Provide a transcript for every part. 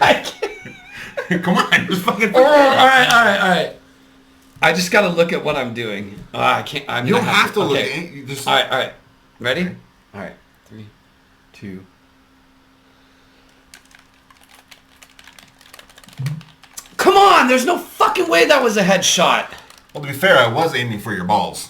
I can't. Come on, just fucking. All right. I just got to look at what I'm doing. I can't. You don't have to look at okay. it. You just... All right. Ready? Okay. All right. 3, 2. Come on! There's no fucking way that was a headshot. Well, to be fair, I was aiming for your balls.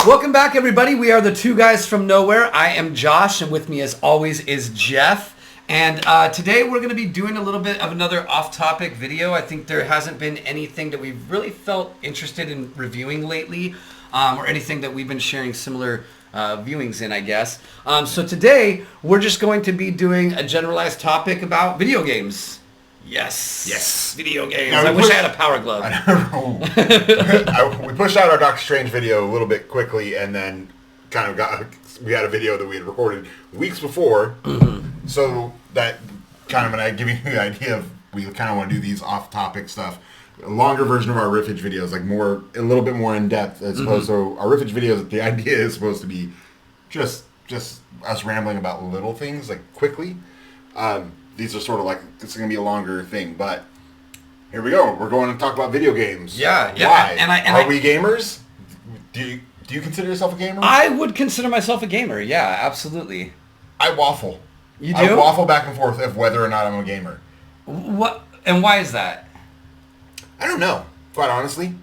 Welcome back, everybody. We are the two guys from nowhere. I am Josh, and with me, as always, is Jeff. And today we're going to be doing a little bit of another off-topic video. I think there hasn't been anything that we've really felt interested in reviewing lately, or anything that we've been sharing similar viewings in, I guess. So today we're just going to be doing a generalized topic about video games. Yes. Video games. Now, I wish I had a power glove. We pushed out our Doctor Strange video a little bit quickly, and then kind of we had a video that we had recorded weeks before. Mm-hmm. So that kind of, and I give you the idea of, we kind of want to do these off-topic stuff. A longer version of our riffage videos, like a little bit more in depth, as opposed to our riffage videos. The idea is supposed to be just us rambling about little things, like quickly. These are sort of like, it's going to be a longer thing, but here we go. We're going to talk about video games. Yeah. Why? Are we gamers? Do you consider yourself a gamer? I would consider myself a gamer. Yeah, absolutely. I waffle. You do? I waffle back and forth of whether or not I'm a gamer. What? And why is that? I don't know, quite honestly.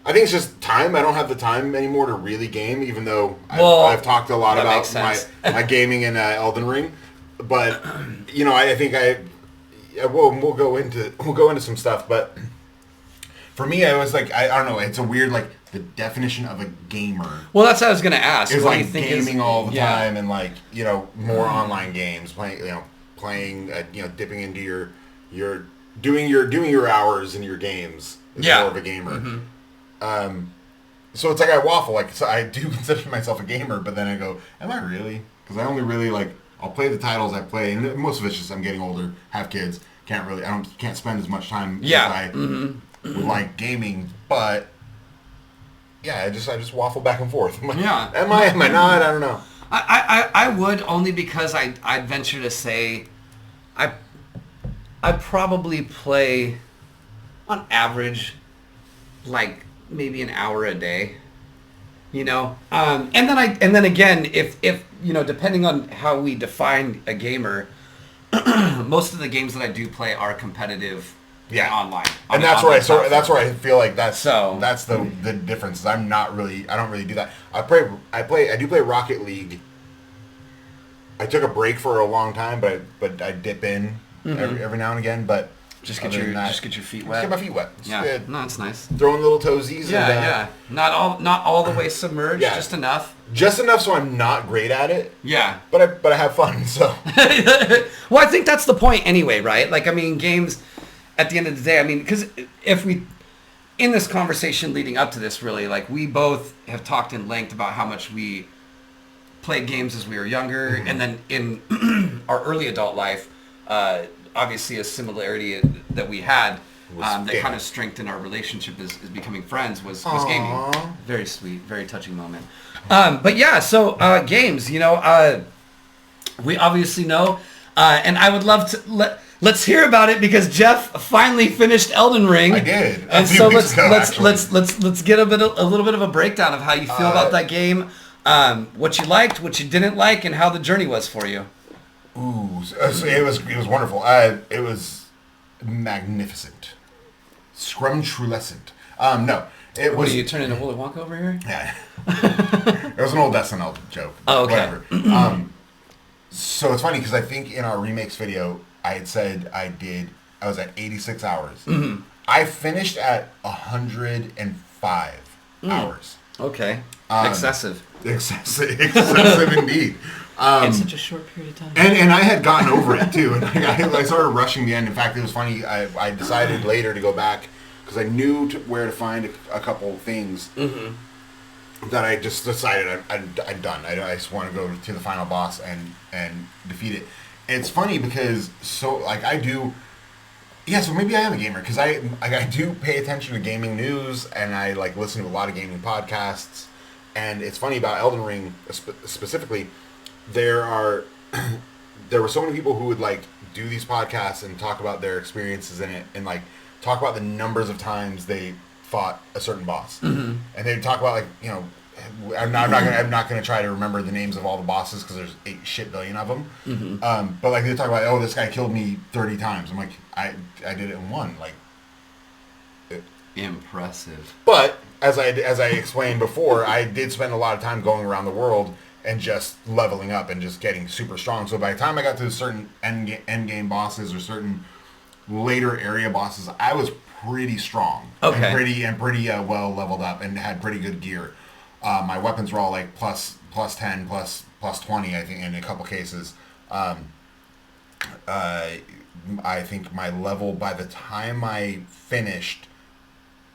I think it's just time. I don't have the time anymore to really game, even though I've talked a lot about my gaming in Elden Ring. But I think we'll go into some stuff. But for me, I was like, I don't know. It's a weird, like, the definition of a gamer. Well, that's what I was going to ask. Is like gaming all the time, and like more online games, playing dipping into your doing your hours in your games is more of a gamer. Mm-hmm. So it's like I waffle. Like, so I do consider myself a gamer, but then I go, am I really? Because I only really I'll play the titles I play, and most of it's just I'm getting older, have kids, can't spend as much time as I would like gaming. But yeah, I just waffle back and forth. Am I not? I don't know. I would, only because I'd venture to say I probably play on average like maybe an hour a day. And then again, if depending on how we define a gamer, most of the games that I do play are competitive, online. And that's where I feel like that's the difference. I don't really do that. I do play Rocket League. I took a break for a long time, but I dip in every now and again. But just get your feet wet. Just get my feet wet. It's good. No, it's nice. Throwing little toesies. Not all the way submerged. Yeah. Just enough. Just enough so I'm not great at it. Yeah. But I have fun. So. Well, I think that's the point anyway, right? Like, I mean, games. At the end of the day, I mean, because if we, in this conversation leading up to this, really, like, we both have talked in length about how much we played games as we were younger, and then in our early adult life, obviously a similarity that we had that kind of strengthened our relationship as becoming friends was gaming. Very sweet, very touching moment. But yeah, so games, we obviously know, and I would love to let's hear about it, because Jeff finally finished Elden Ring. I did. And so let's get a little bit of a breakdown of how you feel about that game, what you liked, what you didn't like, and how the journey was for you. Ooh, so it was wonderful. It was magnificent, scrumtrulescent. No, it was. What, are you turning into Willy Wonka over here? Yeah, it was an old SNL joke. Oh, okay. Whatever. So it's funny because I think in our remakes video, I had said I was at 86 hours. Mm-hmm. I finished at 105 hours. Okay. Excessive indeed. In such a short period of time. And I had gotten over it too. And I started rushing the end. In fact, it was funny. I decided later to go back because I knew where to find a couple things that I just decided I'm done. I just want to go to the final boss and defeat it. It's funny because so maybe I am a gamer because I do pay attention to gaming news, and I listen to a lot of gaming podcasts. And it's funny about Elden Ring specifically. There were so many people who would like do these podcasts and talk about their experiences in it, and like talk about the numbers of times they fought a certain boss, and they'd talk about like, you know, I'm not gonna try to remember the names of all the bosses because there's 8 shit billion of them. But like they talk about, oh, this guy killed me 30 times. I'm like, I did it in one. Like, impressive. But as I explained before, I did spend a lot of time going around the world and just leveling up and just getting super strong. So by the time I got to certain end game bosses or certain later area bosses, I was pretty strong. Okay. And pretty well leveled up and had pretty good gear. My weapons were all like plus 10, plus 20, I think, in a couple cases. I think my level, by the time I finished,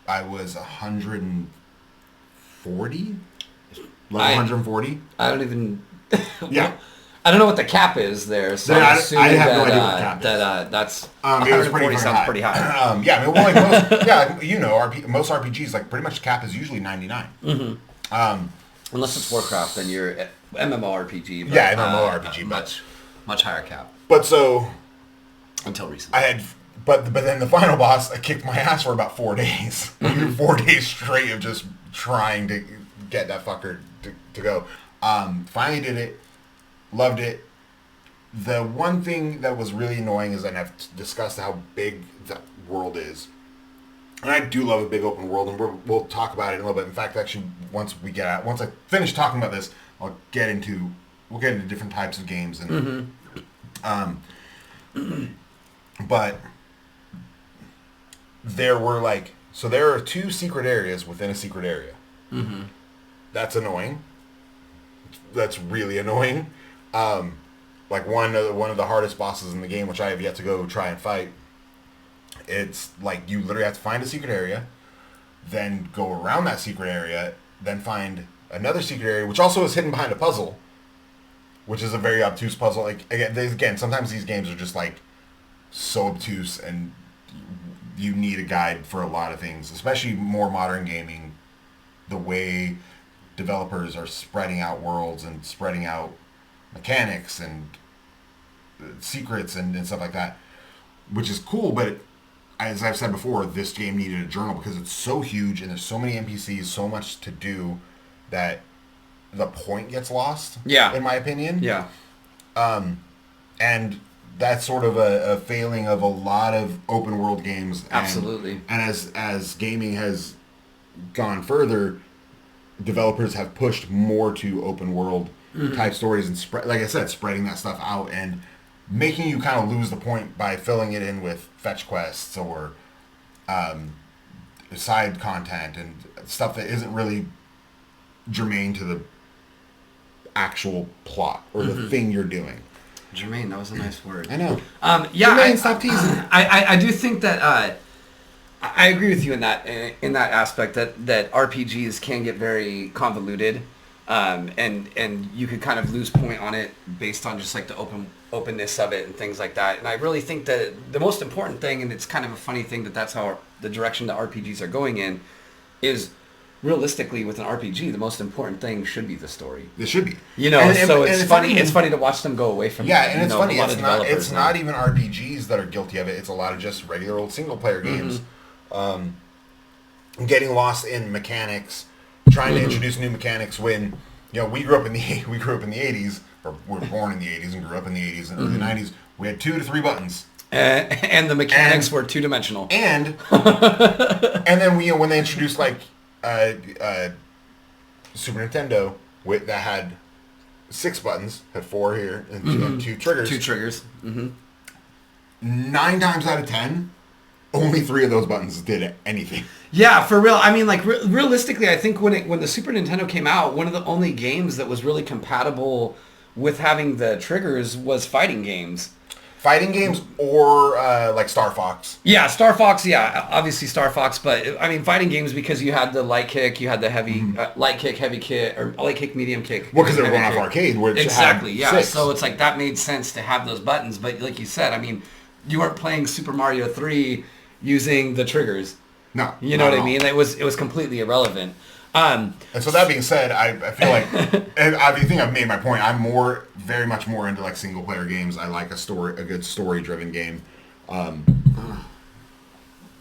I was 140? Level 140? I don't even... Yeah. I don't know what the cap is there, so I'm assuming I have no idea what the cap is. That's It was 140 sounds pretty high. Yeah, I mean, well, like most, yeah, you know, most RPGs, like pretty much the cap is usually 99. Unless it's Warcraft, then you're MMORPG. But, yeah, MMORPG, much higher cap. But so until recently, I had, but then the final boss, I kicked my ass for about 4 days. 4 days straight of just trying to get that fucker to go. Finally did it. Loved it. The one thing that was really annoying is, and I've discussed how big the world is. And I do love a big open world, and we'll talk about it in a little bit. In fact, actually, once I finish talking about this, we'll get into different types of games. And but there are 2 secret areas within a secret area. That's annoying. That's really annoying. Like one of the hardest bosses in the game, which I have yet to go try and fight. It's like you literally have to find a secret area, then go around that secret area, then find another secret area, which also is hidden behind a puzzle, which is a very obtuse puzzle. Like again, sometimes these games are just like so obtuse, and you need a guide for a lot of things, especially more modern gaming. The way developers are spreading out worlds and spreading out mechanics and secrets and stuff like that, which is cool, but as I've said before, this game needed a journal because it's so huge and there's so many NPCs, so much to do, that the point gets lost. Yeah. In my opinion. Yeah. And that's sort of a failing of a lot of open world games. Absolutely. And as gaming has gone further, developers have pushed more to open world type stories and like I said, spreading that stuff out and making you kind of lose the point by filling it in with fetch quests or side content and stuff that isn't really germane to the actual plot or the thing you're doing. Germane, that was a nice word. I know. Yeah, Germane, stop teasing. I do think that I agree with you in that aspect that RPGs can get very convoluted, and you could kind of lose point on it based on just like the openness of it and things like that. And I really think that the most important thing, and it's kind of a funny thing that's how the direction that RPGs are going in, is realistically with an RPG, the most important thing should be the story. It should be. You know, it's funny. It's funny to watch them go away from. Yeah, and it's funny. It's not even RPGs that are guilty of it. It's a lot of just regular old single player games. Getting lost in mechanics, trying to introduce new mechanics when, you know, we grew up in the 80s, or we were born in the 80s and grew up in the 80s and early 90s. We had 2 to 3 buttons. And the mechanics were 2-dimensional. And then when they introduced like Super Nintendo that had 6 buttons, had 4 here and 2 triggers. 2 triggers. 9 times out of 10, only 3 of those buttons did anything. Yeah, for real. I mean, like realistically, I think when the Super Nintendo came out, one of the only games that was really compatible with having the triggers was fighting games. Fighting games or like Star Fox. Yeah, Star Fox. Yeah, obviously Star Fox. But I mean, fighting games because you had the light kick, you had the heavy light kick, heavy kick, or light kick, medium kick. Well, because they were going off arcade. Which exactly. Had yeah. 6. So it's like that made sense to have those buttons. But like you said, I mean, you weren't playing Super Mario 3 using the triggers. No. You know what I mean? It was completely irrelevant. And so that being said, I feel like I think I've made my point. I'm very much more into like single player games. I like a good story driven game.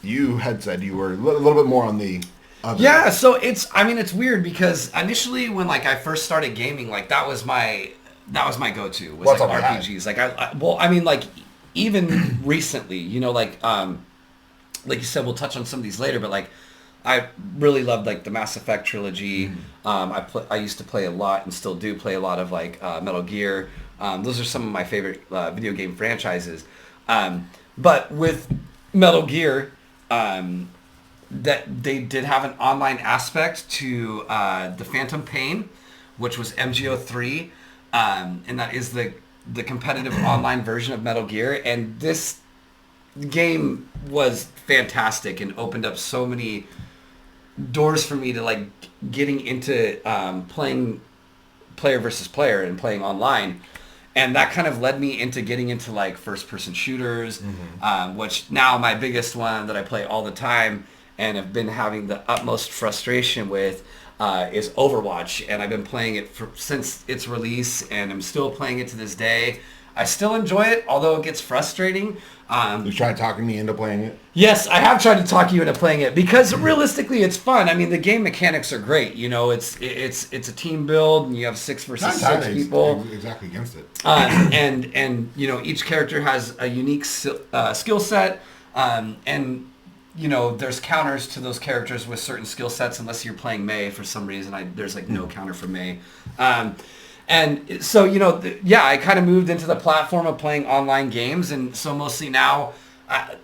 You had said you were a little bit more on the other. Yeah, so it's weird because initially when like I first started gaming, like that was my go-to was What's like RPGs. Like like even recently, like you said, we'll touch on some of these later, but like I really loved like the Mass Effect trilogy. I used to play a lot and still do play a lot of like Metal Gear. Those are some of my favorite video game franchises. But with Metal Gear, that they did have an online aspect to the Phantom Pain, which was MGO3, and that is the competitive online version of Metal Gear. And this game was fantastic and opened up so many doors for me to like getting into playing player versus player and playing online. And that kind of led me into getting into like first person shooters, which now my biggest one that I play all the time and have been having the utmost frustration with is Overwatch. And I've been playing it since its release, and I'm still playing it to this day. I still enjoy it, although it gets frustrating. You tried talking me into playing it? Yes, I have tried to talk you into playing it because realistically, it's fun. I mean, the game mechanics are great. It's a team build, and you have 6 versus 6 people. Exactly against it. And each character has a unique skill set, and there's counters to those characters with certain skill sets. Unless you're playing Mei for some reason, there's like no counter for Mei. And so, I kind of moved into the platform of playing online games. And so mostly now, I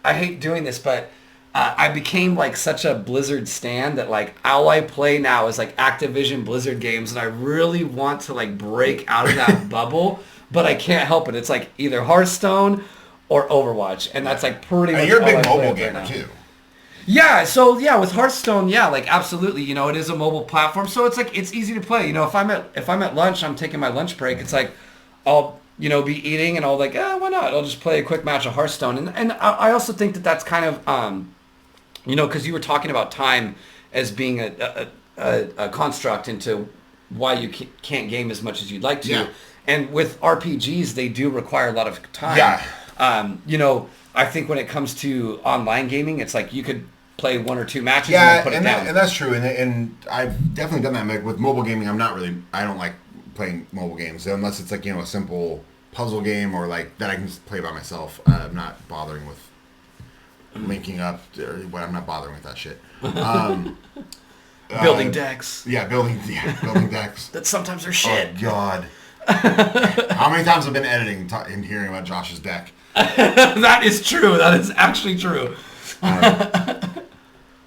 hate doing this, but I became like such a Blizzard stan that like all I play now is like Activision Blizzard games. And I really want to like break out of that bubble, but I can't help it. It's like either Hearthstone or Overwatch. And that's like pretty much you're a big all I mobile play gamer right too. Yeah, so yeah, with Hearthstone, yeah, like absolutely, it is a mobile platform, so it's like it's easy to play. If I'm at lunch, I'm taking my lunch break. It's like I'll be eating and I'll like, why not? I'll just play a quick match of Hearthstone, and I also think that that's kind of because you were talking about time as being a construct into why you can't game as much as you'd like to, and with RPGs they do require a lot of time. Yeah. I think when it comes to online gaming, it's like you could play 1 or 2 matches and Yeah, then put it down. and that's true. And I've definitely done that. Like, with mobile gaming, I don't like playing mobile games unless it's like, a simple puzzle game or like that I can just play by myself. I'm not bothering with linking up. I'm not bothering with that shit. Building decks. Yeah, building decks. That sometimes are shit. Oh, God. How many times have I been editing and hearing about Josh's deck? That is true. That is actually true.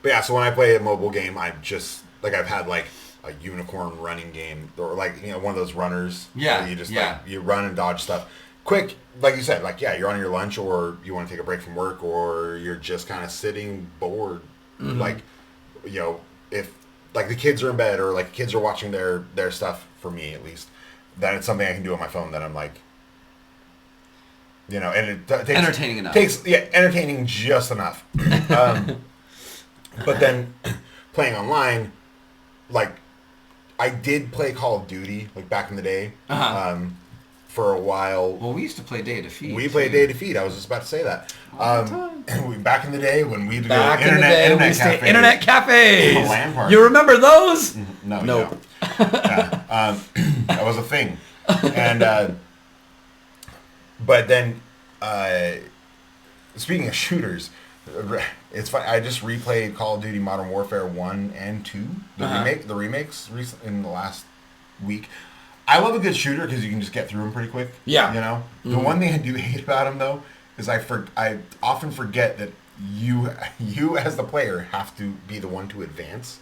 But yeah, so when I play a mobile game, I'm just like I've had like a unicorn running game or like one of those runners. Yeah. Where you just like you run and dodge stuff quick, like you said. Like you're on your lunch or you want to take a break from work or you're just kind of sitting bored. Mm-hmm. Like if like the kids are in bed or like kids are watching their stuff, for me at least, then it's something I can do on my phone that I'm like. And it takes entertaining enough. Entertaining just enough. But then playing online, like I did play Call of Duty like back in the day. For a while. Well, we used to play Day of Defeat. We played Day of Defeat. I was just about to say that. Back in the day when we used to go to internet cafes. LAN party. You remember those? No. Nope. That was a thing. And but then, speaking of shooters, it's fun. I just replayed Call of Duty Modern Warfare 1 and 2, the remakes in the last week. I love a good shooter because you can just get through them pretty quick. Yeah. Mm-hmm. The one thing I do hate about them though is I often forget that you as the player have to be the one to advance.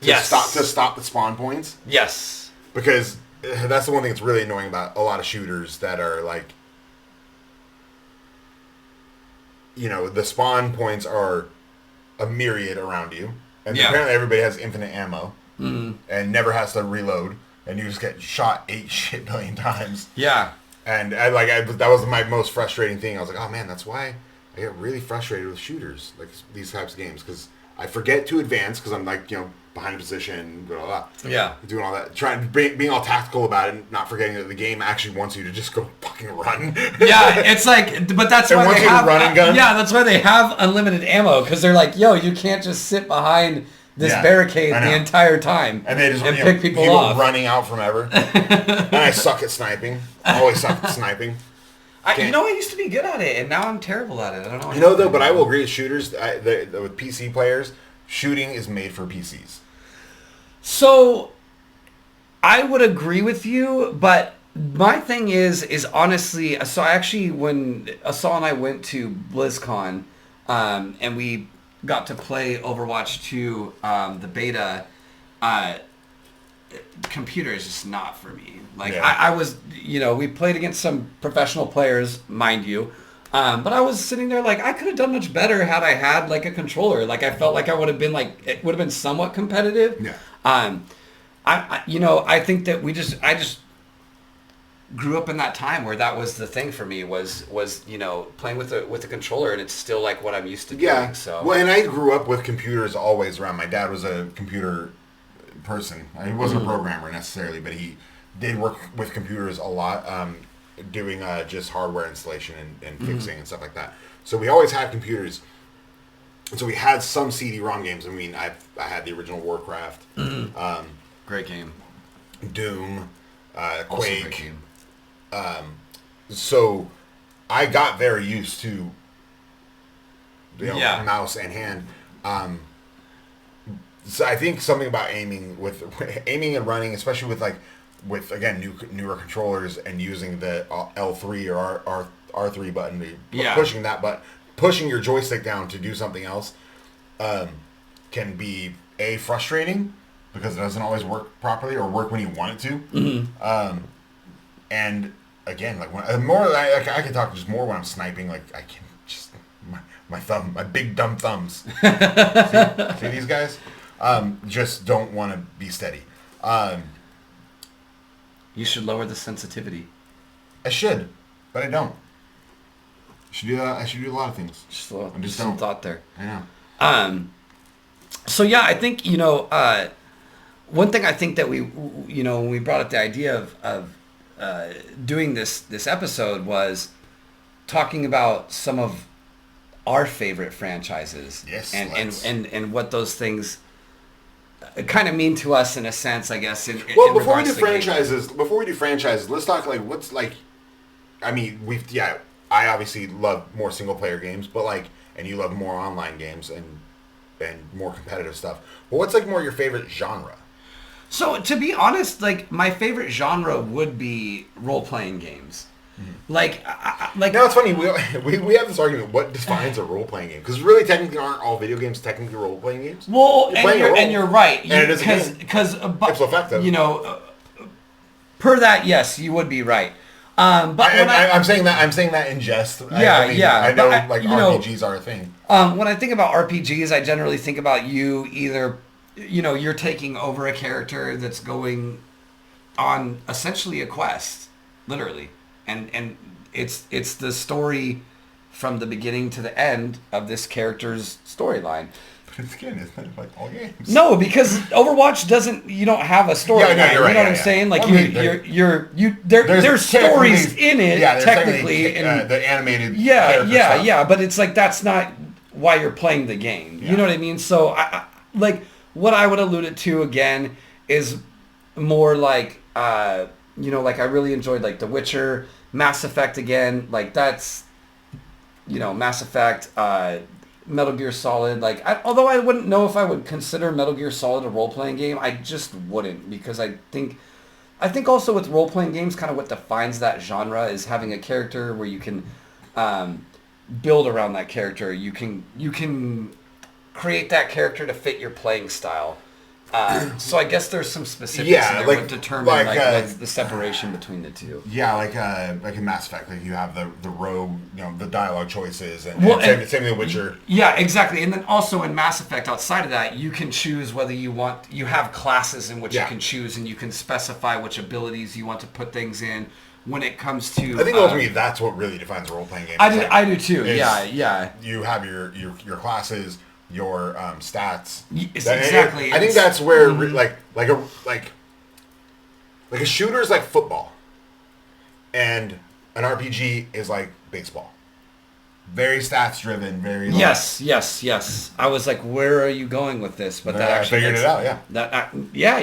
To stop the spawn points. Yes. Because that's the one thing that's really annoying about a lot of shooters that are like, the spawn points are a myriad around you, and apparently everybody has infinite ammo and never has to reload, and you just get shot 8 billion times. Yeah. And that was my most frustrating thing. I was like, oh man, that's why I get really frustrated with shooters, like these types of games, because I forget to advance because I'm like, behind position, blah, blah, blah. Yeah. Doing all that. Being all tactical about it and not forgetting that the game actually wants you to just go fucking run. Yeah, it's like, but that's why they have, run and gun. Yeah, that's why they have unlimited ammo, because they're like, yo, you can't just sit behind this barricade the entire time and they just pick people off. Running out from ever. And I suck at sniping. I always suck at sniping. I used to be good at it, and now I'm terrible at it. I don't know. Though, but I will agree with shooters, with PC players, shooting is made for PCs. So, I would agree with you, but my thing is honestly, so I actually, when Asal and I went to BlizzCon, and we got to play Overwatch 2, the beta, computer is just not for me. Like, I was, we played against some professional players, mind you, but I was sitting there like, I could have done much better had I had, like, a controller. Like, I felt like I would have been, like, it would have been somewhat competitive. Yeah. I think that I just grew up in that time where that was the thing for me was playing with a controller, and it's still like what I'm used to doing. So well, and I grew up with computers always around. My dad was a computer person. He wasn't a programmer necessarily, but he did work with computers a lot, doing just hardware installation and fixing and stuff like that. So we always had computers. And so we had some CD-ROM games. I mean, I had the original Warcraft. Great game. Doom, Also Quake. great game. So I got very used to mouse and hand. So I think something about aiming and running, especially with again newer controllers and using the L3 or R3 button, pushing that button, pushing your joystick down to do something else, can be frustrating because it doesn't always work properly or work when you want it to. Mm-hmm. And again, like when I can talk just more when I'm sniping. Like I can just my big dumb thumbs. see these guys? Just don't want to be steady. You should lower the sensitivity. I should, but I don't. I should do that. I should do a lot of things. Just some thought there. I know. So yeah, I think one thing I think that we when we brought up the idea of doing this episode was talking about some of our favorite franchises. Yes, and what those things kind of mean to us in a sense, I guess. Before we do franchises, let's talk like what's like. I mean, I obviously love more single player games, but and you love more online games and more competitive stuff. But what's more your favorite genre? So to be honest, my favorite genre would be role playing games. Mm-hmm. Now it's funny we have this argument. What defines a role playing game? Because really, technically, aren't all video games technically role playing games? Well, and you're right. And it is because ipso facto. Per that, yes, you would be right. But I'm saying that in jest. I know RPGs are a thing. When I think about RPGs, I generally think about you either, you're taking over a character that's going on essentially a quest, literally, and it's the story from the beginning to the end of this character's storyline. But again, isn't it like all games? No, because Overwatch doesn't. You don't have a story. You're right, you know what I'm saying? Like there's stories in it technically, and the animated. Yeah. But it's that's not why you're playing the game. Yeah. You know what I mean? So I what I would allude it to again is more I really enjoyed The Witcher, Mass Effect again. That's Mass Effect. Metal Gear Solid, although I wouldn't know if I would consider Metal Gear Solid a role-playing game, I just wouldn't, because I think also with role-playing games, kind of what defines that genre is having a character where you can build around that character. You can create that character to fit your playing style. So I guess there's some specifics in there that determine what's the separation between the two. Yeah, like in Mass Effect, you have the rogue, the dialogue choices, and same in The Witcher. Yeah, exactly. And then also in Mass Effect, outside of that, you can choose whether you have classes in which you can choose, and you can specify which abilities you want to put things in. When it comes to, I think ultimately that's what really defines a role playing game. I do too. Yeah. You have your classes. your stats. Exactly. I think that's where like a shooter is like football, and an RPG is like baseball. Very stats driven. Very yes. I was like, where are you going with this? But that actually figured it out. Yeah.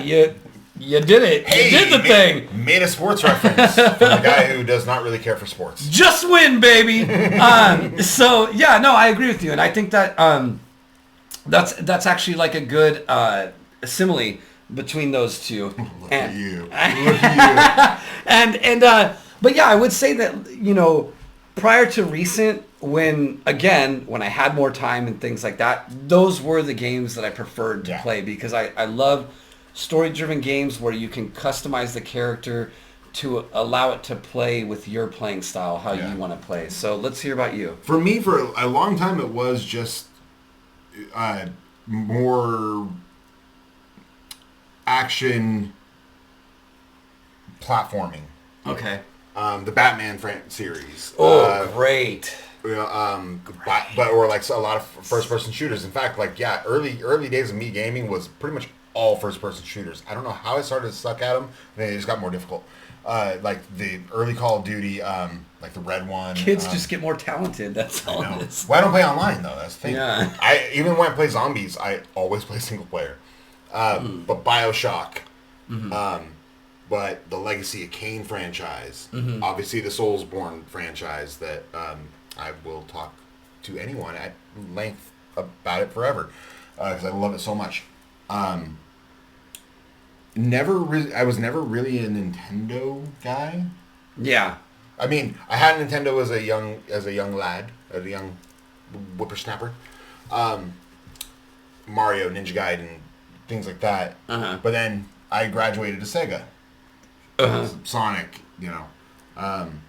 You did it. Hey, you did the thing. Made a sports reference from a guy who does not really care for sports. Just win, baby. So yeah, no, I agree with you, and I think that that's actually like a good simile between those two. Look at you. Look at and but yeah, I would say that prior to recent, when I had more time and things like that, those were the games that I preferred to play because I love story-driven games where you can customize the character to allow it to play with your playing style, how you want to play. So let's hear about you. For me, for a long time, it was just more action platforming. Okay. The Batman series. Great. But or like a lot of first-person shooters. In fact, early days of me gaming was pretty much all first-person shooters. I don't know how I started to suck at them. They just got more difficult. Like the early Call of Duty, like the red one. Kids just get more talented. That's all it is. Well, I don't play online though. That's the thing. Yeah. Even when I play zombies, I always play single player. But BioShock. But the Legacy of Kain franchise. Obviously, the Soulsborne franchise that I will talk to anyone at length about it forever because I love it so much. I was never really a Nintendo guy. Yeah. I mean, I had a Nintendo as a young lad, as a young whippersnapper. Mario, Ninja Gaiden, things like that. But then I graduated to Sega. Sonic, And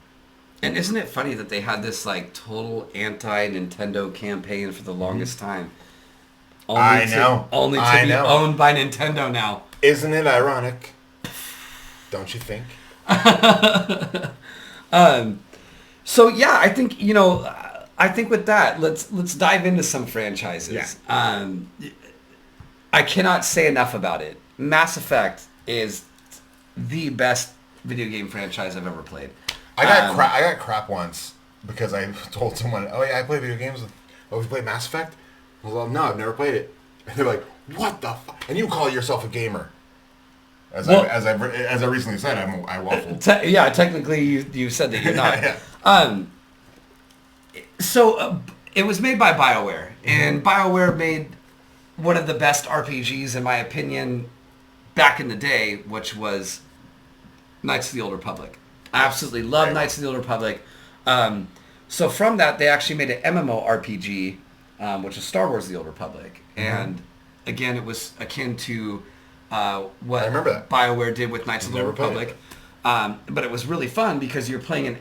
isn't it funny that they had this like total anti-Nintendo campaign for the longest time? Only to be owned by Nintendo now. Isn't it ironic? Don't you think? So yeah, I think I think with that, let's dive into some franchises. Yeah. I cannot say enough about it. Mass Effect is the best video game franchise I've ever played. I got crap once because I told someone, "Oh yeah, I play video games." "Oh, you play Mass Effect?" I was like, "No, I've never played it." And they're like, "What the fuck?" And you call yourself a gamer? As I recently said, I waffle. Technically, you said that you're not. So it was made by BioWare, and BioWare made one of the best RPGs, in my opinion, back in the day, which was Knights of the Old Republic. I absolutely love Knights of the Old Republic. So from that, they actually made an MMORPG, which is Star Wars: The Old Republic, and again, it was akin to what BioWare did with Knights of the Old Republic. But it was really fun because you're playing an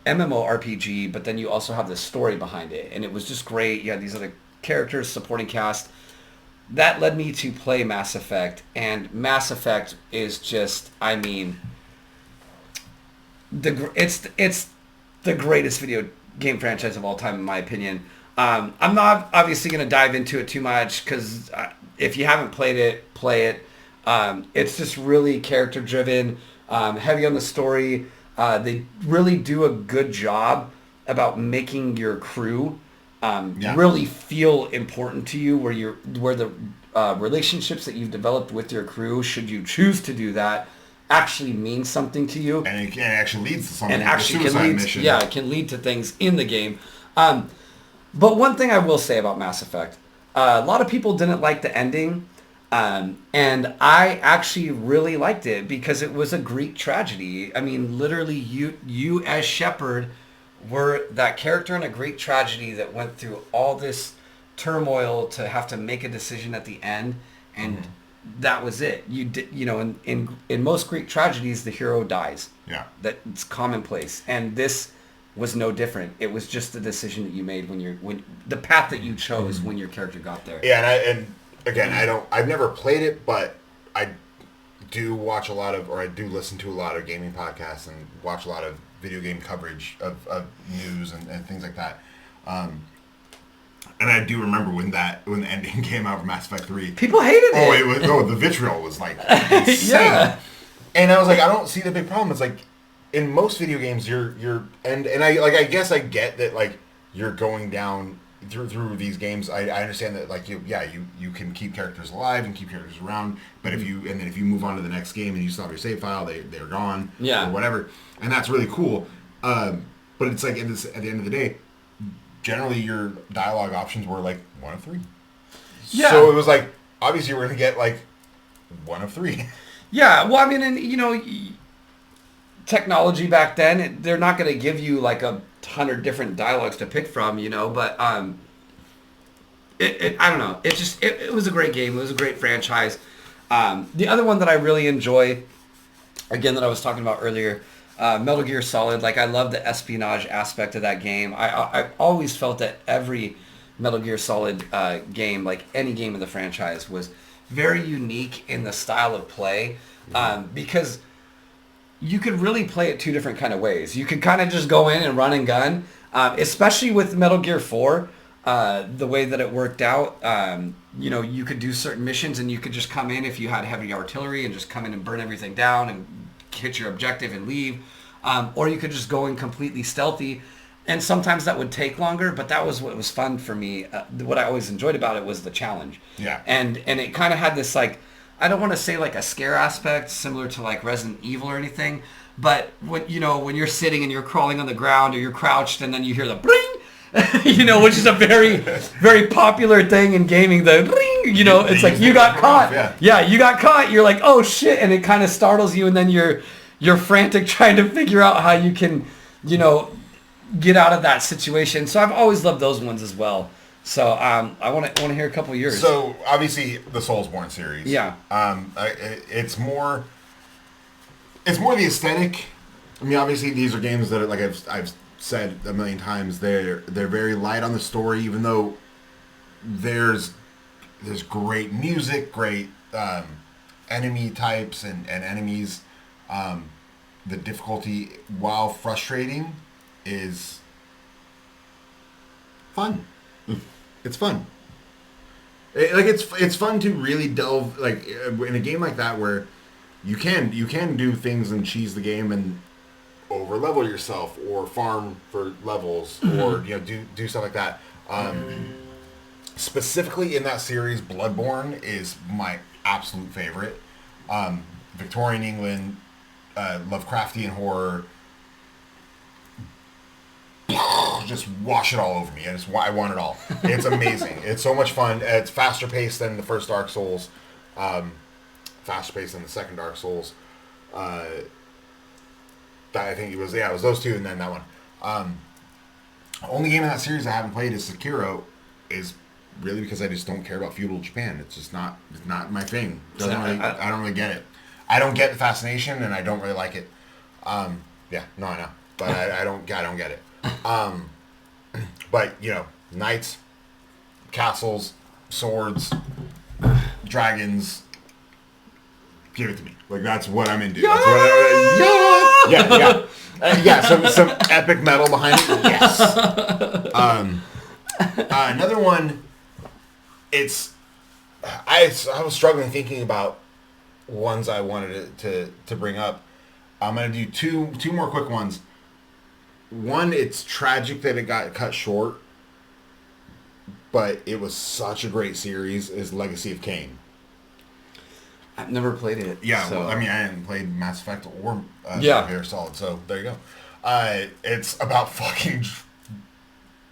MMORPG, but then you also have this story behind it, and it was just great. You had these other characters, supporting cast. That led me to play Mass Effect, and Mass Effect is just, I mean, it's the greatest video game franchise of all time, in my opinion. I'm not obviously going to dive into it too much because if you haven't played it, play it. It's just really character driven, heavy on the story. They really do a good job about making your crew really feel important to you, where the relationships that you've developed with your crew, should you choose to do that, actually means something to you. And it actually leads to something. And actually it can lead to things in the game. But one thing I will say about Mass Effect, a lot of people didn't like the ending. And I actually really liked it because it was a Greek tragedy. I mean, literally, you as Shepard were that character in a Greek tragedy that went through all this turmoil to have to make a decision at the end, and that was it. You did, in most Greek tragedies, the hero dies. Yeah, that's commonplace, and this was no different. It was just the decision that you made when the path that you chose when your character got there. Yeah, Again, I've never played it, but I do watch I do listen to a lot of gaming podcasts and watch a lot of video game coverage of news and things like that. And I do remember when the ending came out for Mass Effect 3. People hated it. The vitriol was like insane. Yeah. And I was like, I don't see the big problem. It's like in most video games, and I guess I get that like you're going down through these games. I understand that like you can keep characters alive and keep characters around, but if you move on to the next game and you still have your save file, they're gone. Yeah. Or whatever, and that's really cool. But it's like at the end of the day, generally your dialogue options were like 1 of 3. Yeah. So it was like obviously we're gonna get like 1 of 3. Yeah. Well, I mean, and technology back then, they're not going to give you like 100 different dialogues to pick from, but I don't know. It was a great game. It was a great franchise. The other one that I really enjoy, again, that I was talking about earlier, Metal Gear Solid. Like, I love the espionage aspect of that game. I always felt that every Metal Gear Solid game, like any game in the franchise, was very unique in the style of play, because you could really play it 2 different kind of ways. You could kind of just go in and run and gun, especially with Metal Gear 4, the way that it worked out. You could do certain missions and you could just come in if you had heavy artillery and just come in and burn everything down and hit your objective and leave. Or you could just go in completely stealthy. And sometimes that would take longer, but that was what was fun for me. What I always enjoyed about it was the challenge. Yeah. And it kind of had this like, I don't want to say like a scare aspect similar to like Resident Evil or anything, but when you're sitting and you're crawling on the ground or you're crouched and then you hear the bring, which is a very, very popular thing in gaming, the ring, it's like you got caught. Yeah, you got caught. You're like, oh shit, and it kind of startles you, and then you're frantic trying to figure out how you can, get out of that situation. So I've always loved those ones as well. So I want to hear a couple of yours. So obviously the Soulsborne series. Yeah. It's more the aesthetic. I mean, obviously these are games that, like I've said a million times, they're very light on the story, even though there's great music, great enemy types and enemies. The difficulty, while frustrating, is fun. It's fun. It's fun to really delve like in a game like that where you can do things and cheese the game and over level yourself or farm for levels or do stuff like that. Specifically in that series, Bloodborne is my absolute favorite. Victorian England, Lovecraftian horror. Just wash it all over me. I want it all. It's amazing. It's so much fun. It's faster paced than the first Dark Souls. Faster paced than the second Dark Souls. That I think it was those 2 and then that one. Only game in that series I haven't played is Sekiro. Is really because I just don't care about feudal Japan. It's just not my thing. I don't really get it. I don't get the fascination and I don't really like it. I know, but I don't get it. But knights, castles, swords, dragons, give it to me. Like that's what I'm into. That's what some epic metal behind it. Yes. Another one. I was struggling thinking about ones I wanted to bring up. I'm gonna do two more quick ones. One, it's tragic that it got cut short, but it was such a great series, is Legacy of Kain. I've never played it. Yeah, so. Well, I mean, I hadn't played Mass Effect or Metal Gear Solid, so there you go. It's about fucking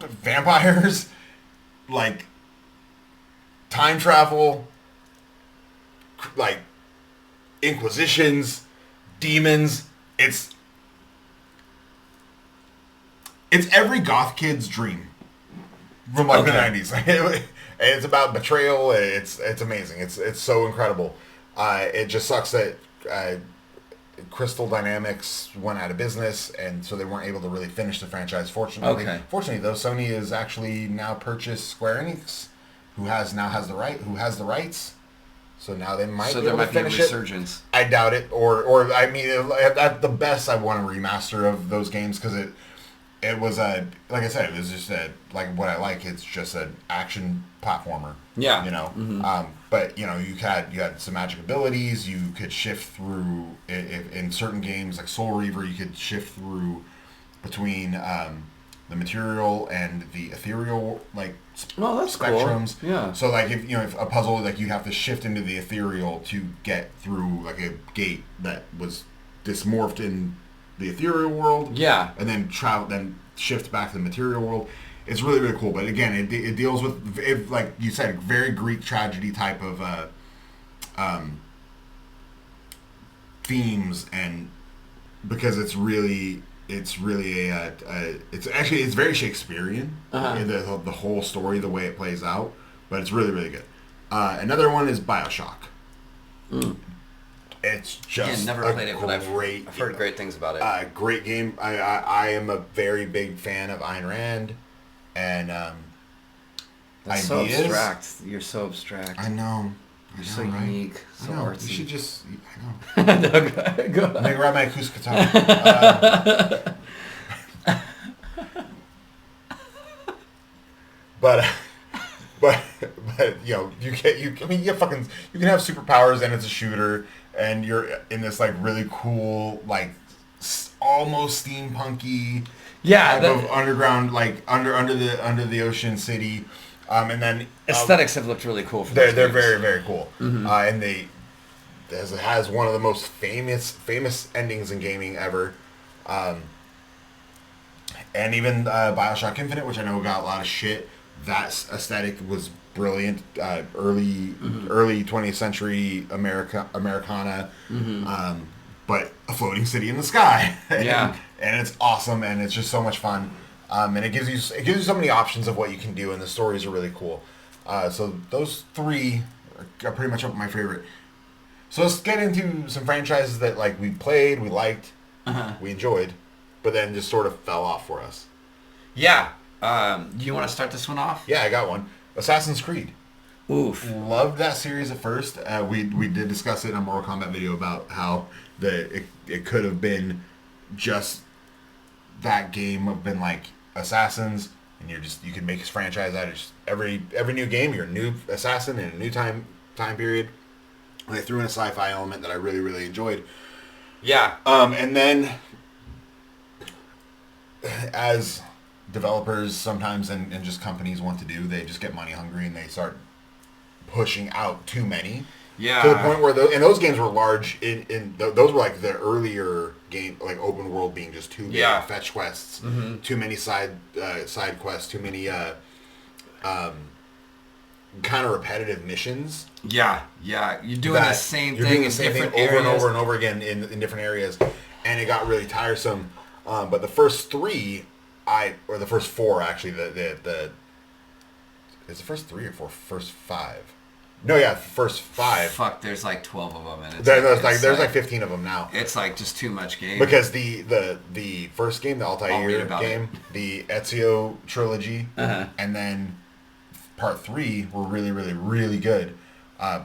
vampires, like time travel, like inquisitions, demons. It's every goth kid's dream from like the 90s. It's about betrayal. It's amazing. It's so incredible. It just sucks that Crystal Dynamics went out of business, and so they weren't able to really finish the franchise. Fortunately, though, Sony has actually now purchased Square Enix, who has the rights. So now they might be able to finish a resurgence. It. I doubt it. Or I mean, at the best, I want a remaster of those games because it was a, like I said, it was just a, like what I like. It's just an action platformer. Yeah. You know, but you know, you had some magic abilities. You could shift through in certain games like Soul Reaver. You could shift through between the material and the ethereal that's spectrums. Cool. Yeah. So like if a puzzle, like you have to shift into the ethereal to get through like a gate that was dysmorphed in the ethereal world. Yeah. And then shift back to the material world. It's really, really cool. But again, it deals with, like you said, very Greek tragedy type of themes, and because it's very Shakespearean in the whole story, the way it plays out. But it's really, really good. Another one is BioShock. It's just never played it, but I've heard great things about it. Great game. I am a very big fan of Ayn Rand, and That's so abstract. You're so abstract. I know. You're so unique. So artsy. You should just. I know. No, go I'm gonna grab my acoustic guitar. But you know, you can have superpowers, and it's a shooter, and you're in this like really cool, like almost steampunky type of underground, like under the ocean city, and then aesthetics have looked really cool. They're very, very cool, and it has one of the most famous endings in gaming ever. And even BioShock Infinite, which I know got a lot of shit, that aesthetic was brilliant. Early 20th century Americana, but a floating city in the sky. Yeah. And it's awesome, and it's just so much fun. And it gives you so many options of what you can do, and the stories are really cool. So those three are pretty much my favorite. So let's get into some franchises that like we played, we liked, we enjoyed, but then just sort of fell off for us. Yeah. Do you want to start this one off? Yeah, I got one. Assassin's Creed. Oof. Loved that series at first. We did discuss it in a Mortal Kombat video about how it could have been just that game of been like Assassins, and you can make this franchise out of just every new game. You're a new assassin in a new time period. And they threw in a sci-fi element that I really, really enjoyed. Yeah. And then as developers sometimes and just companies want to do, they just get money hungry and they start pushing out too many. Yeah. To the point where those games were large. Those were like the earlier game, like open world being just too many fetch quests, too many side quests, too many kind of repetitive missions. Yeah. You're doing the same thing in different over areas. and over and over again in different areas, and it got really tiresome. But the first three, or the first four actually, is the first three or first five? No, yeah, first five. Fuck, there's like 12 of them, and there's like 15 of them now. It's like just too much game. Because the first game, the Altair game, the Ezio trilogy, and then part 3 were really, really, really good.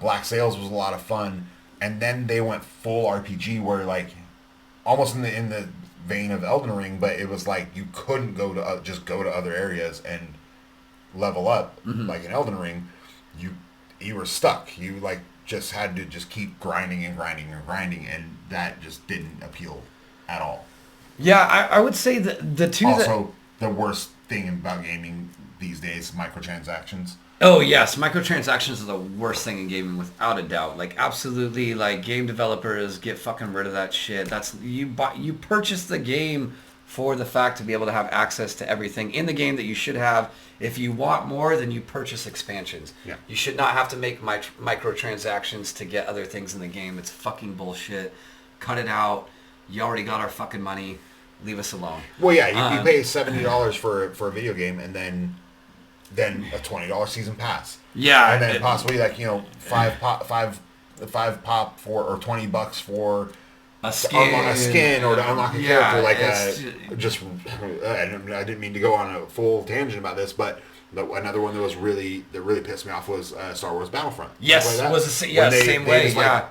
Black Sails was a lot of fun, and then they went full RPG where like almost in the vein of Elden Ring, but it was like you couldn't go to other areas and level up like in Elden Ring. You were stuck. You like just had to just keep grinding, and that just didn't appeal at all. Yeah, I would say that the two also the worst thing about gaming these days, microtransactions. Oh yes, microtransactions are the worst thing in gaming without a doubt. Like absolutely, like game developers get fucking rid of that shit. That's you purchase the game for the fact to be able to have access to everything in the game that you should have. If you want more, then you purchase expansions. Yeah. You should not have to make microtransactions to get other things in the game. It's fucking bullshit. Cut it out. You already got our fucking money. Leave us alone. Well, yeah, you pay $70 for a video game, and then a $20 season pass. Yeah, and then possibly like five pop for or $20 for a skin or to unlock a character. Like I didn't mean to go on a full tangent about this, but another one that really pissed me off was Star Wars Battlefront. Yes, it was the same way. Just,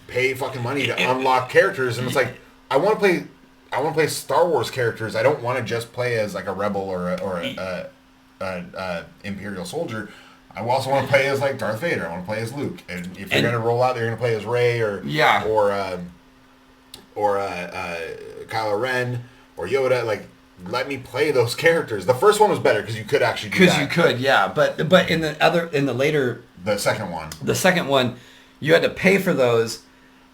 pay fucking money to unlock characters, and it's like I want to play I want to play Star Wars characters. I don't want to just play as like a rebel or a Imperial soldier. I also want to play as like Darth Vader. I want to play as Luke. And if you're gonna roll out, they're gonna play as Rey or Kylo Ren or Yoda. Like, let me play those characters. The first one was better because you could actually do that. Because you could, yeah. But in the second one, you had to pay for those.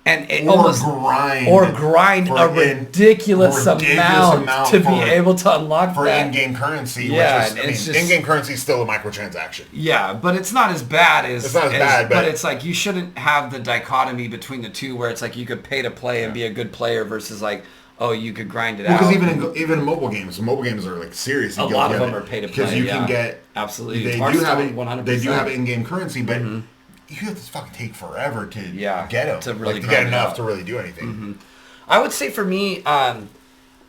And it grind a ridiculous amount to be able to unlock for that. in-game currency. Yeah, in-game currency is still a microtransaction. Yeah, but it's not as bad as. But it's like you shouldn't have the dichotomy between the two, where it's like you could pay to play and be a good player versus like, oh, you could grind it out. Because even in mobile games are like serious. A lot of them are pay to play because you can get absolutely. They do have in-game currency, but. Mm-hmm. You have to fucking take forever to get them. To really get enough to really do anything. Mm-hmm. I would say for me, and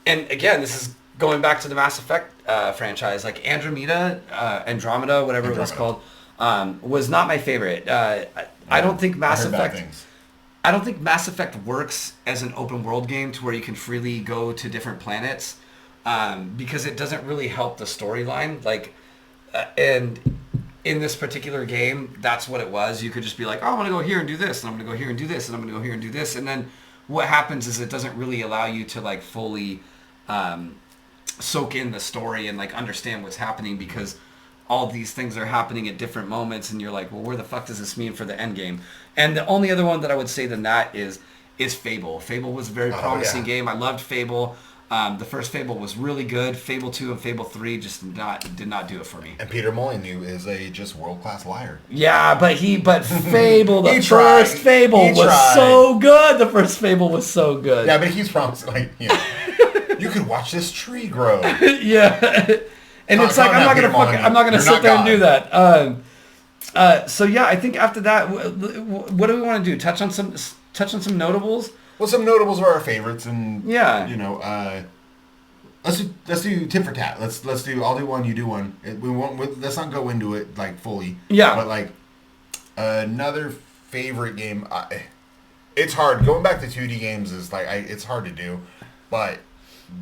again, this is going back to the Mass Effect franchise, like Andromeda, whatever it was called, was not my favorite. I don't think Mass Effect works as an open world game to where you can freely go to different planets, because it doesn't really help the storyline. Like, and in this particular game, that's what it was. You could just be like, oh, I'm going to go here and do this, and I'm going to go here and do this, and I'm going to go here and do this. And then what happens is it doesn't really allow you to like fully soak in the story and like understand what's happening, because all these things are happening at different moments, and you're like, well, where the fuck does this mean for the end game? And the only other one that I would say than that is Fable. Fable was a very promising game. I loved Fable. The first Fable was really good. Fable 2 and Fable 3 just did not do it for me. And Peter Molyneux is a just world-class liar. Yeah, but Fable, the first Fable was so good. The first Fable was so good. Yeah, but he's promising, like, you could watch this tree grow. Yeah. And it's like, I'm not gonna sit there and do that. So yeah, I think after that, what do we want to do? Touch on some notables? Well, some notables are our favorites, and let's do tit for tat. Let's do. I'll do one, you do one. Let's not go into it like fully. Yeah. But like another favorite game. It's hard going back to 2D games. Is like it's hard to do, but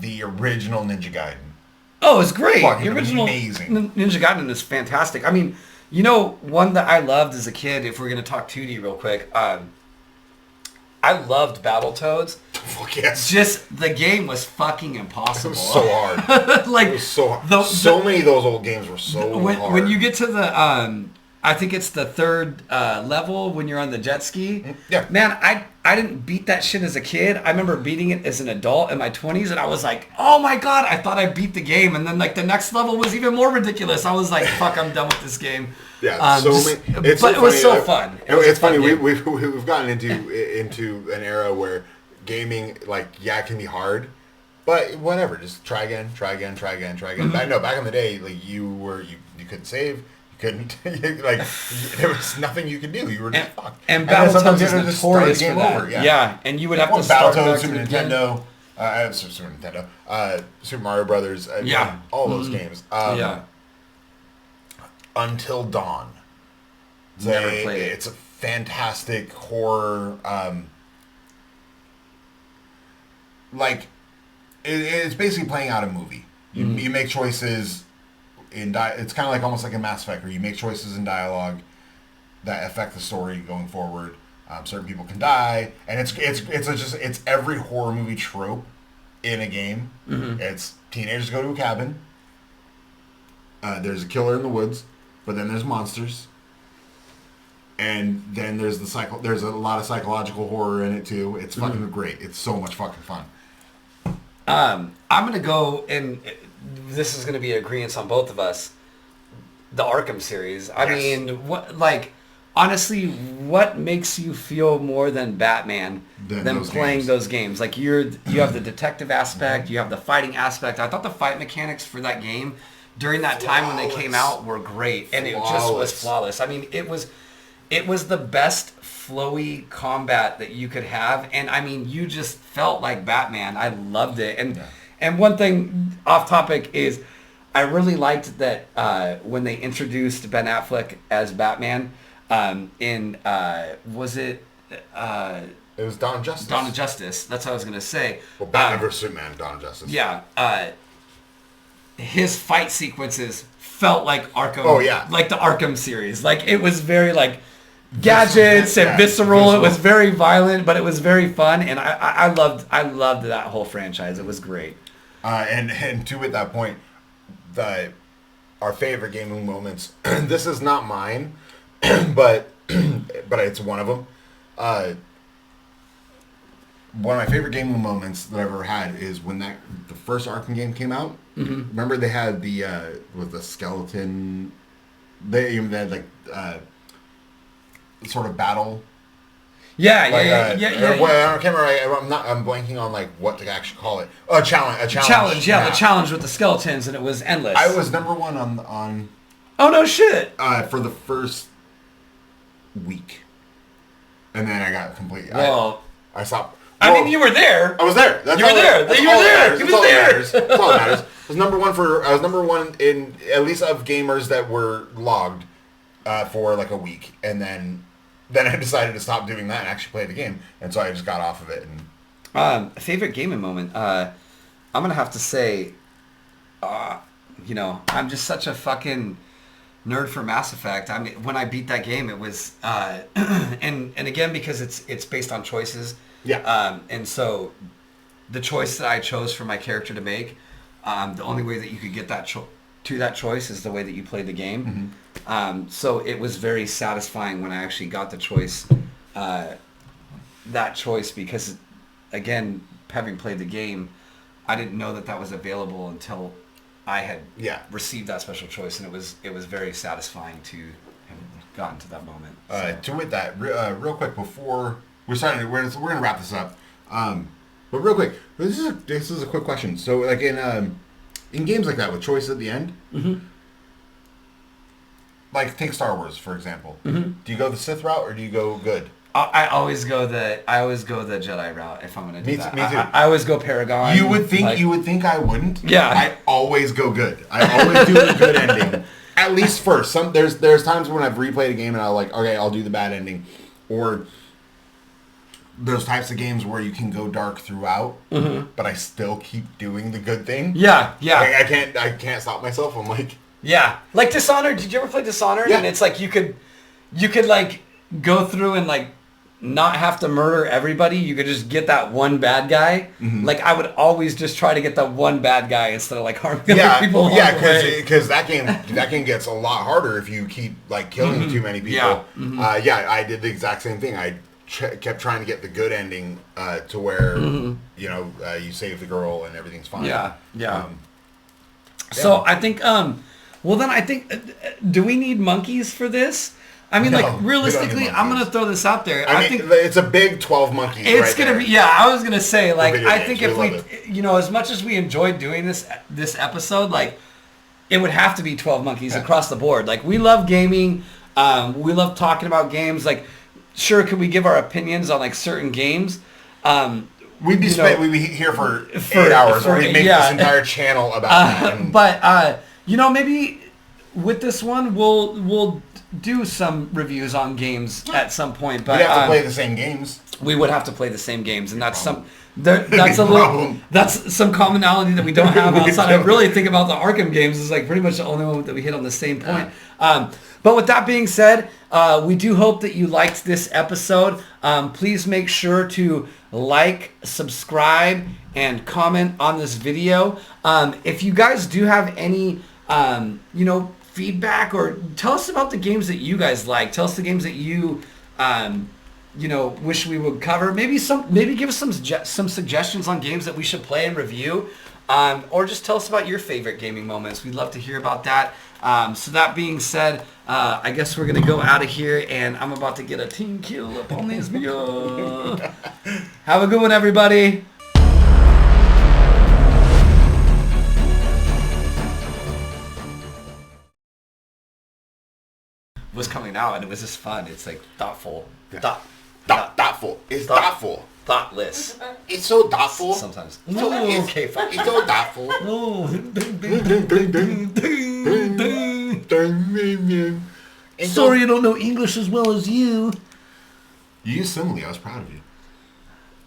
the original Ninja Gaiden. Oh, it's great. The original amazing Ninja Gaiden is fantastic. I mean, one that I loved as a kid. If we're gonna talk 2D real quick. I loved Battletoads. Fuck yes. Just the game was fucking impossible. It was so hard. Like it was so hard. So many of those old games were so hard. When you get to the I think it's the third level when you're on the jet ski. Yeah. Man, I didn't beat that shit as a kid. I remember beating it as an adult in my 20s, and I was like, oh my god, I thought I beat the game. And then like the next level was even more ridiculous. I was like, fuck, I'm done with this game. Yeah, it was so fun. It's funny. We've gotten into an era where gaming can be hard, but whatever. Just try again. Mm-hmm. I know back in the day, like you couldn't save. You couldn't there was nothing you could do. You were just fucked. And Battletoads is notorious for that. Yeah, and you would have to start Battletoads, Super Nintendo. Super Nintendo. Super Mario Brothers. All those games. Until Dawn. Never played it. It's a fantastic horror. It's basically playing out a movie. You make choices it's kind of like almost like a Mass Effect, where you make choices in dialogue that affect the story going forward. Certain people can die, and it's every horror movie trope in a game. Mm-hmm. It's teenagers go to a cabin. There's a killer in the woods. But then there's monsters, and then there's there's a lot of psychological horror in it too. It's fucking great. It's so much fucking fun. I'm gonna go, and this is gonna be agreeance on both of us. The Arkham series. I mean, honestly, what makes you feel more than Batman than playing those games? Like you have the detective aspect, you have the fighting aspect. I thought the fight mechanics for that game during that time when they came out were great, and it just was flawless. I mean, it was the best flowy combat that you could have, and I mean, you just felt like Batman. I loved it, and one thing off topic is, I really liked that when they introduced Ben Affleck as Batman in was it It was Dawn of Justice. Dawn of Justice. That's what I was gonna say. Well, Batman vs Superman, Dawn of Justice. Yeah. His fight sequences felt like Arkham. Oh yeah. Like the Arkham series. Like it was very like gadgets and visceral. It was very violent, but it was very fun, and I loved that whole franchise. It was great. And to at that point, our favorite gaming moments. This is not mine, but it's one of them. One of my favorite gaming moments that I've ever had is when the first Arkham game came out. Mm-hmm. Remember they had with the skeleton. They had like sort of battle. Yeah. I can't remember. I'm blanking on like what to actually call it. Oh, challenge. Yeah, the challenge with the skeletons, and it was endless. I was number one on. Oh no shit! For the first week, and then I got completely. Well, I stopped. I mean, you were there. I was there. You were there. He was there. That's all that matters. I was number one in at least of gamers that were logged for like a week, and then I decided to stop doing that and actually play the game, and so I just got off of it. And favorite gaming moment. I'm gonna have to say, I'm just such a fucking nerd for Mass Effect. I mean, when I beat that game, it was, and again because it's based on choices. Yeah. And so the choice that I chose for my character to make, the only way that you could get that choice is the way that you played the game. Mm-hmm. So it was very satisfying when I actually got the choice, that choice, because again, having played the game, I didn't know that was available until I had received that special choice, and it was very satisfying to have gotten to that moment. So. To with that, real quick before we're gonna wrap this up, but real quick, this is a quick question. So like in games like that with choice at the end, mm-hmm. like take Star Wars for example. Mm-hmm. Do you go the Sith route or do you go good? I always go the Jedi route if I'm gonna do that. Me too. I always go Paragon. You would think I wouldn't. Yeah. I always go good. I always do the good ending. At least first. There's times when I've replayed a game and I'm like, okay, I'll do the bad ending, or those types of games where you can go dark throughout, mm-hmm. but I still keep doing the good thing. Yeah. Like, I can't stop myself. I'm like, yeah, like Dishonored. Did you ever play Dishonored? Yeah. And it's like you could like go through and like not have to murder everybody. You could just get that one bad guy. Mm-hmm. Like I would always just try to get that one bad guy instead of like harming other people. Yeah, because that game gets a lot harder if you keep like killing mm-hmm. too many people. Yeah. Mm-hmm. I did the exact same thing. I kept trying to get the good ending to where mm-hmm. You save the girl and everything's fine. Yeah. So I think do we need monkeys for this? I mean, like realistically, I'm gonna throw this out there. I think it's a big 12 monkeys. It's gonna be. Yeah, I was gonna say like I think if we as much as we enjoyed doing this episode, like it would have to be 12 monkeys across the board. Like we love gaming. We love talking about games. Like. Sure, could we give our opinions on like certain games? We'd be here for 8 hours. We'd make this entire channel about that. But maybe with this one we'll do some reviews on games at some point. But we have to play the same games. We would have to play the same games, and that's that's some commonality that we don't have outside. I really think about the Arkham games is like pretty much the only one that we hit on the same point. But with that being said, we do hope that you liked this episode. Please make sure to like, subscribe, and comment on this video. If you guys do have any, feedback, or tell us about the games that you guys like. Tell us the games that you, wish we would cover. Maybe give us some suggestions on games that we should play and review. Or just tell us about your favorite gaming moments. We'd love to hear about that. So that being said, I guess we're going to go out of here, and I'm about to get a team kill up on this video. Have a good one, everybody. Was coming out, and it was just fun. It's like thoughtful. Thoughtful. It's thoughtful. Thoughtless. It's so thoughtful. Sometimes. Okay, fine. It's so thoughtful. Sorry I don't know English as well as you. You used simile. I was proud of you.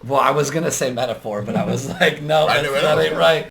Well, I was gonna say metaphor, but I was like, no, I knew it. that ain't right.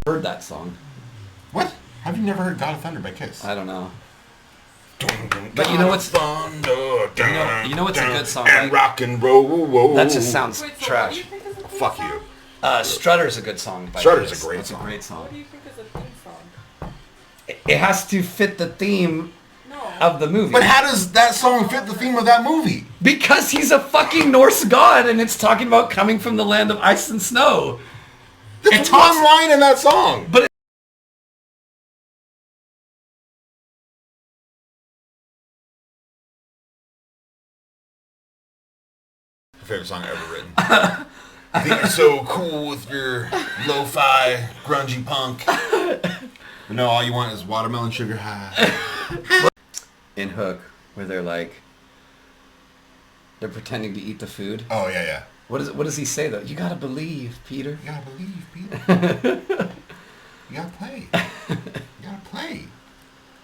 Heard that song. What? Have you never heard God of Thunder by Kiss? I don't know. But you know what's thunder? You know what's a good song, And right? rock and roll. That just sounds Wait, so what do trash. you think is a theme Fuck song? you. Strutter's a good song. By Strutter's Kiss. a great That's song. a great song. What do you think is a theme song? It has to fit the theme No. of the movie. But how does that song fit the theme of that movie? Because he's a fucking Norse god, and it's talking about coming from the land of ice and snow. That's It one talks- line in that song. But Favorite song ever written. I think you're so cool with your lo-fi, grungy punk. But no, all you want is watermelon sugar high. in Hook, where they're pretending to eat the food. Oh, yeah. What does he say though? You gotta believe, Peter. You gotta believe, Peter. You gotta play. You gotta play.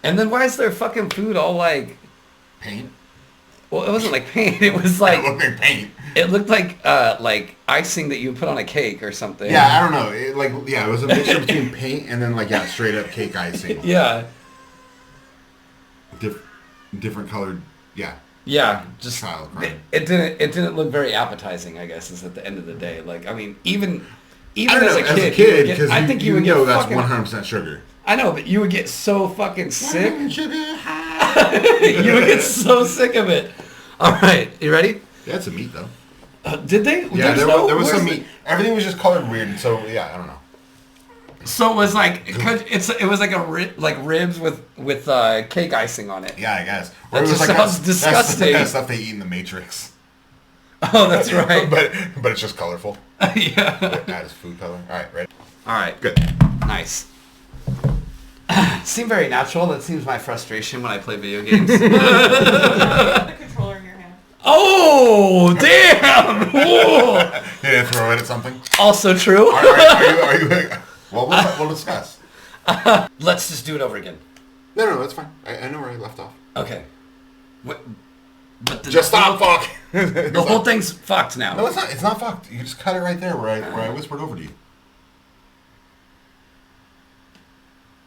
And then why is their fucking food all like? Paint. Well, it wasn't like paint. It was I like look like paint. it looked like icing that you would put on a cake or something. Yeah, I don't know. It was a mixture between paint and then straight up cake icing. Yeah. Different colored. Yeah. Yeah. Just Child it didn't look very appetizing. I guess is at the end of the day. Like I mean, even I don't as know, a as a kid, kid, because I think you would know get that's fucking. 100% sugar. I know, but you would get so fucking sick. Sugar high. You would get so sick of it. All right, you ready? They had some meat though. Did they? Yeah, There's there was some where's meat. Everything was just colored weird, and so yeah, I don't know. So it was like it was like ribs with cake icing on it. Yeah, I guess. That Or it was just sounds disgusting. That's stuff they eat in the Matrix. Oh, that's right. but it's just colorful. Yeah. That is food color. All right, ready? All right. Good. Nice. Seemed very natural. That seems my frustration when I play video games. You have the controller in your hand. Oh, damn! Whoa. You didn't throw it at something? Also true. Are you well, we'll discuss. Let's just do it over again. No, that's fine. I know where I left off. Okay. What? But Just stop, fuck. The whole thing's fucked now. No, it's not. It's not fucked. You just cut it right there where I whispered over to you.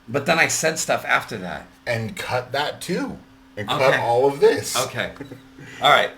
But then I said stuff after that. And cut that too. And Okay. cut all of this. Okay. All right.